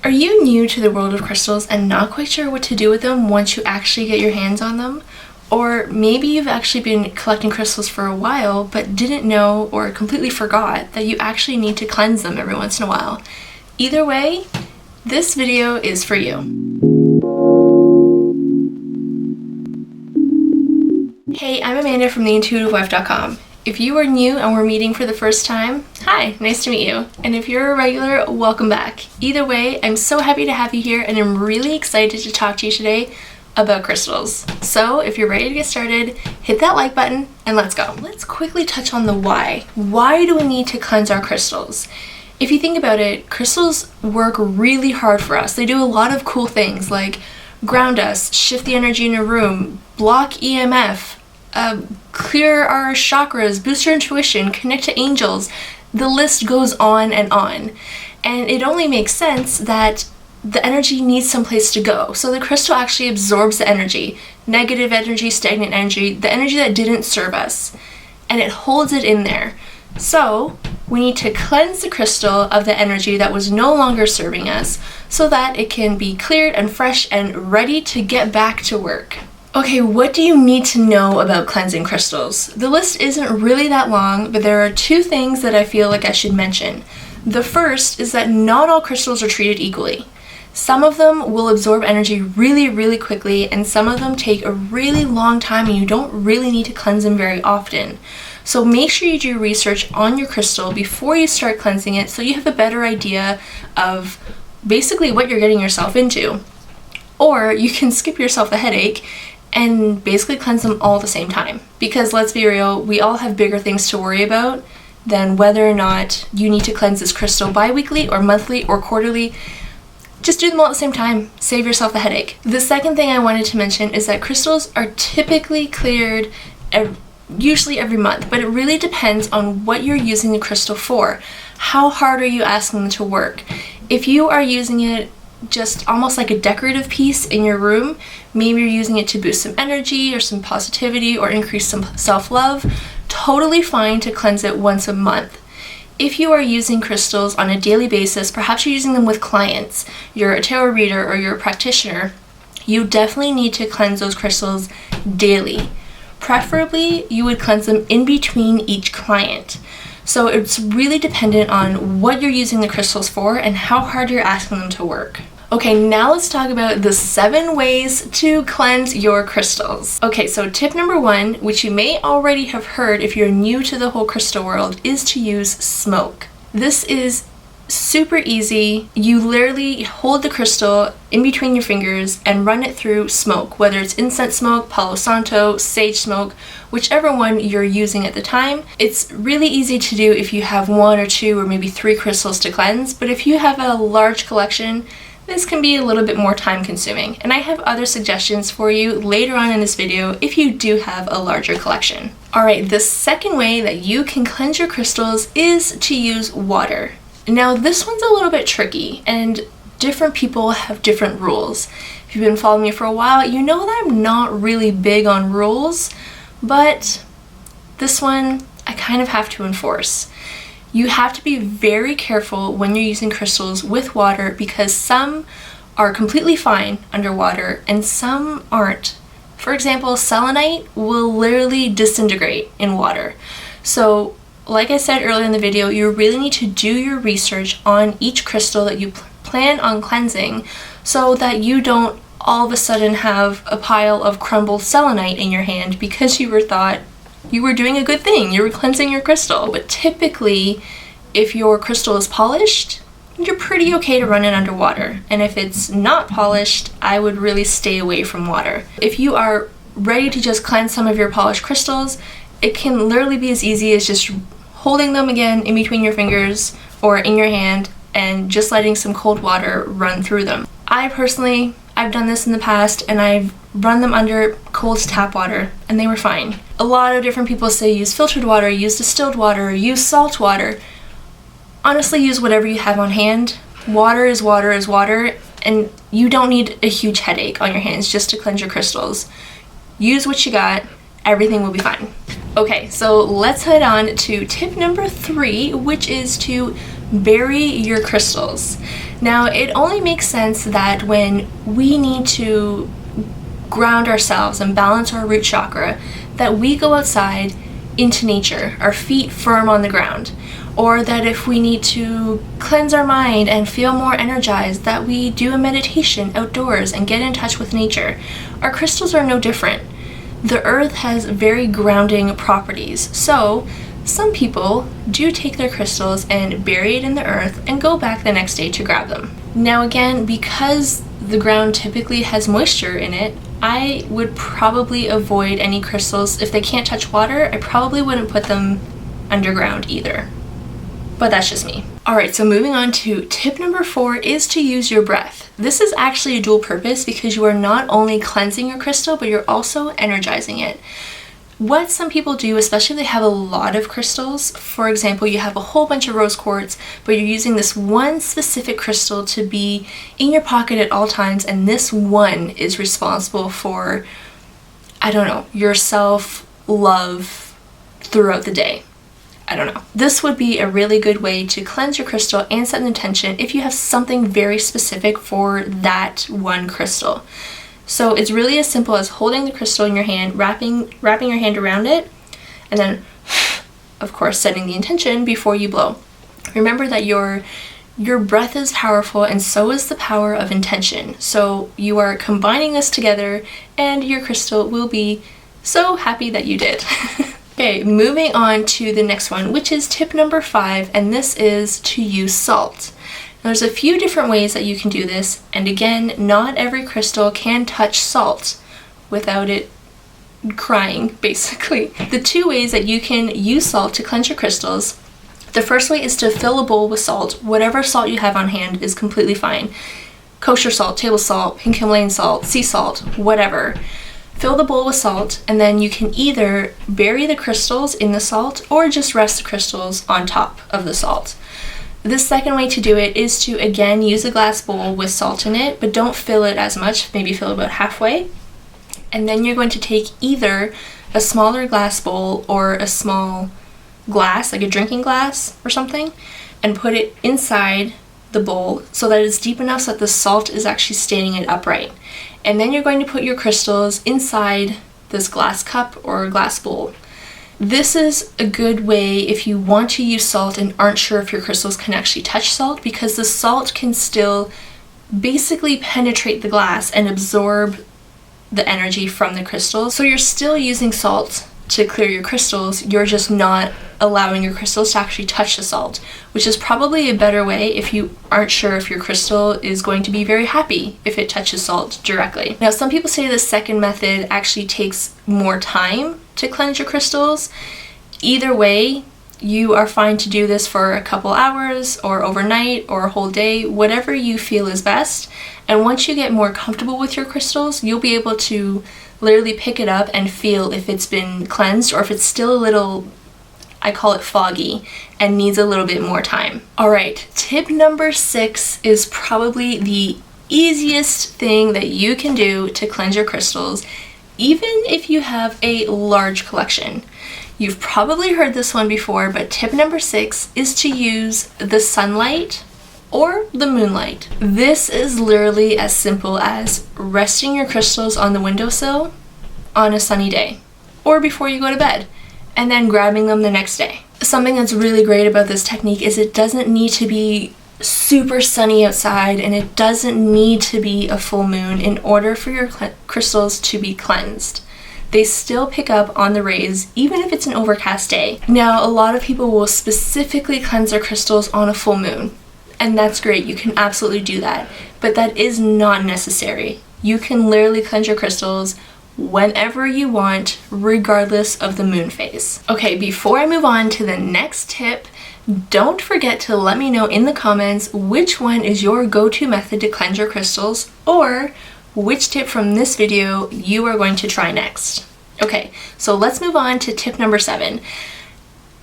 Are you new to the world of crystals and not quite sure what to do with them once you actually get your hands on them? Or maybe you've actually been collecting crystals for a while but didn't know or completely forgot that you actually need to cleanse them every once in a while. Either way, this video is for you. Hey, I'm Amanda from theintuitivewife.com. If you are new and we're meeting for the first time, hi, nice to meet you. And if you're a regular, welcome back. Either way, I'm so happy to have you here and I'm really excited to talk to you today about crystals. So if you're ready to get started, hit that like button and let's go. Let's quickly touch on the why. Why do we need to cleanse our crystals? If you think about it, crystals work really hard for us. They do a lot of cool things like ground us, shift the energy in a room, block EMF, clear our chakras, boost our intuition, connect to angels. The list goes on. And it only makes sense that the energy needs someplace to go. So the crystal actually absorbs the energy, negative energy, stagnant energy, the energy that didn't serve us, and it holds it in there. So we need to cleanse the crystal of the energy that was no longer serving us so that it can be cleared and fresh and ready to get back to work. Okay, what do you need to know about cleansing crystals? The list isn't really that long, but there are two things that I feel like I should mention. The first is that not all crystals are treated equally. Some of them will absorb energy really quickly, and some of them take a really long time and you don't really need to cleanse them very often. So make sure you do research on your crystal before you start cleansing it so you have a better idea of basically what you're getting yourself into. Or you can skip yourself the headache and basically cleanse them all at the same time. Because let's be real, we all have bigger things to worry about than whether or not you need to cleanse this crystal bi-weekly or monthly or quarterly. Just do them all at the same time. Save yourself the headache. The second thing I wanted to mention is that crystals are typically cleared usually every month, but it really depends on what you're using the crystal for. How hard are you asking them to work? If you are using it just almost like a decorative piece in your room, maybe you're using it to boost some energy or some positivity or increase some self-love, totally fine to cleanse it once a month. If you are using crystals on a daily basis, perhaps you're using them with clients, you're a tarot reader or you're a practitioner, you definitely need to cleanse those crystals daily. Preferably, you would cleanse them in between each client. So it's really dependent on what you're using the crystals for and how hard you're asking them to work. Okay, now let's talk about the 7 ways to cleanse your crystals. Okay, so tip number 1, which you may already have heard if you're new to the whole crystal world, is to use smoke. This is super easy. You literally hold the crystal in between your fingers and run it through smoke, whether it's incense smoke, Palo Santo, sage smoke, whichever one you're using at the time. It's really easy to do if you have 1 or 2 or maybe 3 crystals to cleanse, but if you have a large collection, this can be a little bit more time consuming. And I have other suggestions for you later on in this video if you do have a larger collection. Alright, the second way that you can cleanse your crystals is to use water. Now this one's a little bit tricky and different people have different rules. If you've been following me for a while, you know that I'm not really big on rules, but this one I kind of have to enforce. You have to be very careful when you're using crystals with water because some are completely fine underwater and some aren't. For example, selenite will literally disintegrate in water. So like I said earlier in the video, you really need to do your research on each crystal that you plan on cleansing so that you don't all of a sudden have a pile of crumbled selenite in your hand because you thought you were doing a good thing, you were cleansing your crystal. But typically, if your crystal is polished, you're pretty okay to run it underwater. And if it's not polished, I would really stay away from water. If you are ready to just cleanse some of your polished crystals, it can literally be as easy as just holding them again in between your fingers or in your hand and just letting some cold water run through them. I've done this in the past and I've run them under cold tap water and they were fine. A lot of different people say use filtered water, use distilled water, use salt water. Honestly, use whatever you have on hand. Water is water, and you don't need a huge headache on your hands just to cleanse your crystals. Use what you got, everything will be fine. Okay, so let's head on to tip number 3, which is to bury your crystals. Now, it only makes sense that when we need to ground ourselves and balance our root chakra, that we go outside into nature, our feet firm on the ground. Or that if we need to cleanse our mind and feel more energized, that we do a meditation outdoors and get in touch with nature. Our crystals are no different. The earth has very grounding properties, so some people do take their crystals and bury it in the earth and go back the next day to grab them. Now again, because the ground typically has moisture in it, I would probably avoid any crystals. If they can't touch water, I probably wouldn't put them underground either. But that's just me. Alright, so moving on to tip number 4 is to use your breath. This is actually a dual purpose because you are not only cleansing your crystal, but you're also energizing it. What some people do, especially if they have a lot of crystals, for example, you have a whole bunch of rose quartz, but you're using this one specific crystal to be in your pocket at all times, and this one is responsible for, I don't know, your self-love throughout the day. I don't know. This would be a really good way to cleanse your crystal and set an intention if you have something very specific for that one crystal. So it's really as simple as holding the crystal in your hand, wrapping your hand around it, and then, of course, setting the intention before you blow. Remember that your breath is powerful, and so is the power of intention. So you are combining this together, and your crystal will be so happy that you did. Okay, moving on to the next one, which is tip number 5, and this is to use salt. Now, there's a few different ways that you can do this, and again, not every crystal can touch salt without it crying, basically. The 2 ways that you can use salt to cleanse your crystals, the first way is to fill a bowl with salt. Whatever salt you have on hand is completely fine. Kosher salt, table salt, pink Himalayan salt, sea salt, whatever. Fill the bowl with salt, and then you can either bury the crystals in the salt or just rest the crystals on top of the salt. The second way to do it is to, again, use a glass bowl with salt in it, but don't fill it as much, maybe fill about halfway. And then you're going to take either a smaller glass bowl or a small glass, like a drinking glass or something, and put it inside the bowl so that it's deep enough so that the salt is actually standing it upright. And then you're going to put your crystals inside this glass cup or glass bowl. This is a good way if you want to use salt and aren't sure if your crystals can actually touch salt, because the salt can still basically penetrate the glass and absorb the energy from the crystals. So you're still using salt to clear your crystals, you're just not allowing your crystals to actually touch the salt, which is probably a better way if you aren't sure if your crystal is going to be very happy if it touches salt directly. Now, some people say the second method actually takes more time to cleanse your crystals. Either way, you are fine to do this for a couple hours or overnight or a whole day, whatever you feel is best. And once you get more comfortable with your crystals, you'll be able to literally pick it up and feel if it's been cleansed or if it's still a little, I call it foggy, and needs a little bit more time. Alright, tip number 6 is probably the easiest thing that you can do to cleanse your crystals, even if you have a large collection. You've probably heard this one before, but tip number 6 is to use the sunlight or the moonlight. This is literally as simple as resting your crystals on the windowsill on a sunny day or before you go to bed, and then grabbing them the next day. Something that's really great about this technique is it doesn't need to be super sunny outside, and it doesn't need to be a full moon in order for your crystals to be cleansed. They still pick up on the rays even if it's an overcast day. Now, a lot of people will specifically cleanse their crystals on a full moon, and that's great, you can absolutely do that, but that is not necessary. You can literally cleanse your crystals whenever you want, regardless of the moon phase. Okay, before I move on to the next tip, don't forget to let me know in the comments which one is your go-to method to cleanse your crystals, or which tip from this video you are going to try next. Okay, so let's move on to tip number 7.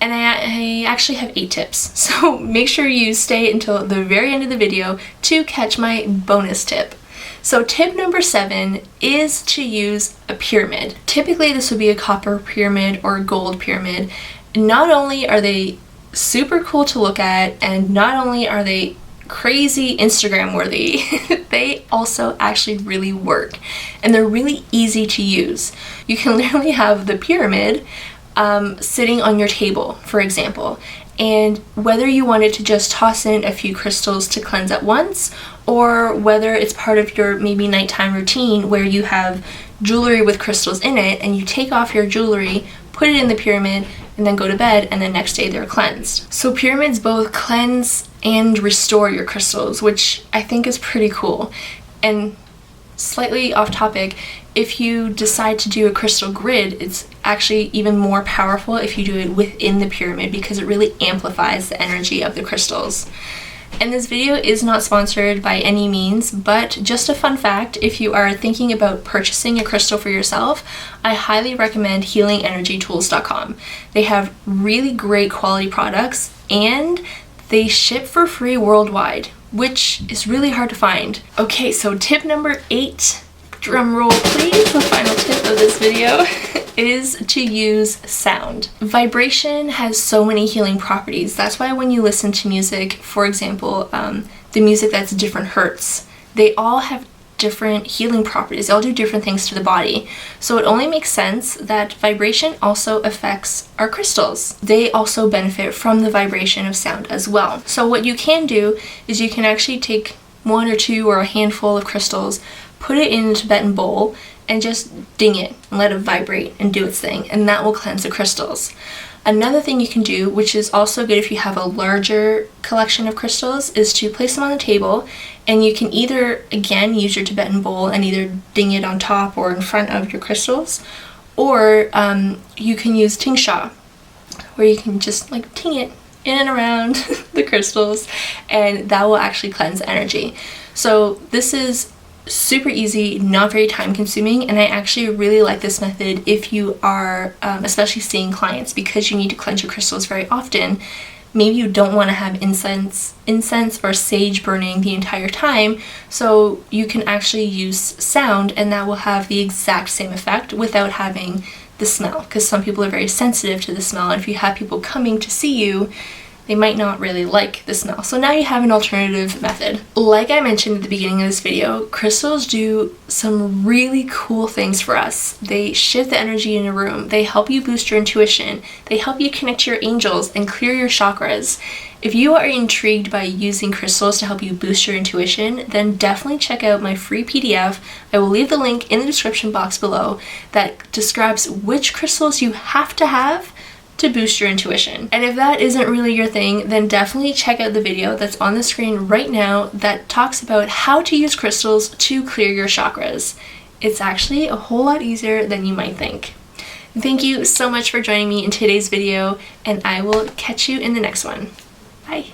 And I actually have 8 tips, so make sure you stay until the very end of the video to catch my bonus tip. So tip number 7 is to use a pyramid. Typically this would be a copper pyramid or a gold pyramid. Not only are they super cool to look at, and not only are they crazy Instagram worthy, they also actually really work, and they're really easy to use. You can literally have the pyramid sitting on your table, for example, and whether you wanted to just toss in a few crystals to cleanse at once, or whether it's part of your maybe nighttime routine where you have jewelry with crystals in it and you take off your jewelry, put it in the pyramid, and then go to bed, and the next day they're cleansed. So pyramids both cleanse and restore your crystals, which I think is pretty cool. And slightly off topic, if you decide to do a crystal grid, it's actually even more powerful if you do it within the pyramid, because it really amplifies the energy of the crystals. And this video is not sponsored by any means, but just a fun fact, if you are thinking about purchasing a crystal for yourself, I highly recommend healingenergytools.com. They have really great quality products, and they ship for free worldwide, which is really hard to find. Okay, so tip number 8, drum roll please, the final tip of this video, is to use sound. Vibration has so many healing properties. That's why when you listen to music, for example, the music that's different hertz, they all have different healing properties. They all do different things to the body. So it only makes sense that vibration also affects our crystals. They also benefit from the vibration of sound as well. So what you can do is you can actually take 1 or 2 or a handful of crystals, put it in a Tibetan bowl, and just ding it and let it vibrate and do its thing, and that will cleanse the crystals. Another thing you can do, which is also good if you have a larger collection of crystals, is to place them on the table, and you can either, again, use your Tibetan bowl and either ding it on top or in front of your crystals, or you can use tingsha, where you can just like ting it in and around the crystals, and that will actually cleanse energy. So this is super easy, not very time consuming, and I actually really like this method if you are especially seeing clients, because you need to cleanse your crystals very often. Maybe you don't want to have incense or sage burning the entire time, so you can actually use sound, and that will have the exact same effect without having the smell, because some people are very sensitive to the smell, and if you have people coming to see you, they might not really like the smell. So now you have an alternative method. Like I mentioned at the beginning of this video, crystals do some really cool things for us. They shift the energy in a room. They help you boost your intuition. They help you connect to your angels and clear your chakras. If you are intrigued by using crystals to help you boost your intuition, then definitely check out my free PDF. I will leave the link in the description box below that describes which crystals you have to have to boost your intuition. And if that isn't really your thing, then definitely check out the video that's on the screen right now that talks about how to use crystals to clear your chakras. It's actually a whole lot easier than you might think. Thank you so much for joining me in today's video, and I will catch you in the next one. Bye.